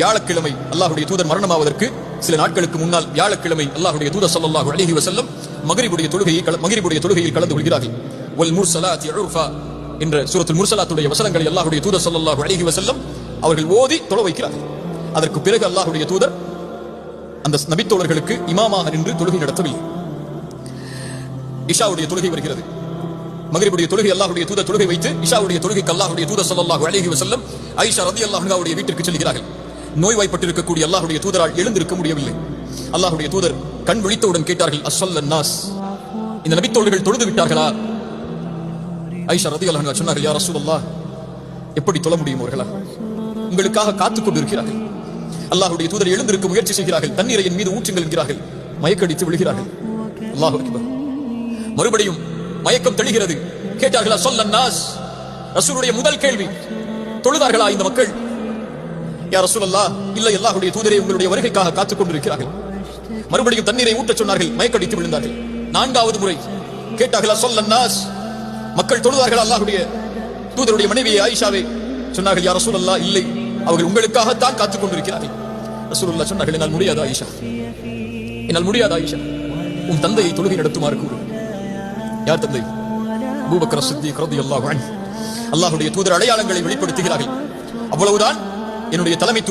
வியாழக்கிழமை அல்லாஹ்வுடைய தூதர் மரணமாவதற்கு சில நாட்களுக்கு முன்னால் வியாழக்கிழமை அல்லாஹ்வுடைய தூதர் ஸல்லல்லாஹு அலைஹி வஸல்லம் மக்ரிபுடைய தொழுகையில் கலந்து கொள்கிறார்கள். வல் முர்ஸலாத்தி உர்ஃபா என்ற சூரத்துல் முர்ஸலாத்துடைய வசனங்களை அல்லாஹ்வுடைய தூதர் ஸல்லல்லாஹு அலைஹி வஸல்லம் அவர்கள் ஓதி தொழ வைக்கிறார்கள். அதற்கு பிறகு அல்லாஹ்வுடைய தூதர் அந்த நபித்தோழர்களுக்கு இமாமாக நின்று தொழுகை நடத்தவில்லை. இஷாவுடைய தொழுகை வருகிறது. மக்ரிபுடைய தொழுகை அல்லாஹ்வுடைய தூதர் தொழுகை வைத்து இஷாவுடைய தொழுகைக்கு அல்லாஹ்வுடைய தூதர் ஸல்லல்லாஹு அலைஹி வஸல்லம் ஆயிஷா রাদিয়াল্লাহு அன்ஹாவுடைய வீட்டிற்கு செல்கிறார்கள். நோய்வாய்ப்பட்டிருக்கக்கூடிய அல்லாஹ்வுடைய தூதரால் எழுந்திருக்க முடியவில்லை. அல்லாஹ்வுடைய தூதர் கண் விழித்தவுடன் கேட்டார்கள், அஸ்ஸல்லன் நாஸ், இந்த நபித்தோழர்கள் தொழுது விட்டார்களா? ஆயிஷா রাদিয়াল্লাহு அன்ஹா சொன்னார்கள், யா ரசூலல்லாஹ், எப்படி தொழ முடியும் அவர்களா? உங்களுக்காக காத்துக் கொண்டிருக்கிறார்கள். அல்லாஹ்வுடைய தூதர் எழுந்திருக்க முயற்சி செய்கிறார்கள். தண்ணீரை என் மீது ஊற்றுங்கள் என்கிறார்கள். மயக்கடித்து விழுகிறார்கள். அல்லாஹு அக்பர். மறுபடியும் மயக்கம் தெளிகிறது. கேட்டார்களா ஸல்லன் நாஸ், ரசூலுடைய முதல் கேள்வி, தொழுதார்களா இந்த மக்கள்? யா ரசூலல்லாஹ், இல்லை அல்லாஹ்வுடைய தூதரே, உங்களுடைய வருகைக்காக காத்துக் கொண்டிருக்கிறார்கள். மறுபடியும் தண்ணீரை ஊற்றச் சொன்னார்கள். மயக்கடித்து விழுந்தார்கள். நான்காவது முறை கேட்டார்களா ஸல்லன் நாஸ், மக்கள் தொழுதார்களா அல்லாஹ்வுடைய தூதருடைய மனைவி ஆயிஷாவை? சொன்னார்கள், யா ரசூலல்லாஹ், இல்லை, அவர்கள் உங்களுக்காகத்தான் காத்துக் கொண்டிருக்கிறார்கள். ரசூலுல்லாஹ் சொன்னார்கள், என்னால் முடியாது ஆயிஷா, என்னால் முடியாது ஆயிஷா, உன் தந்தையை தொழுகை நடத்துமாறு கூறு. யார் தந்தை? அபூபக்கர் சித்தீக் ரலியல்லாஹு அன்ஹு. அல்லாஹ்வுடைய தூதர் அடையாளங்களை வெளிப்படுத்துகிறார்கள். அவ்வளவுதான் என்னுடைய தலைமைத்துவம்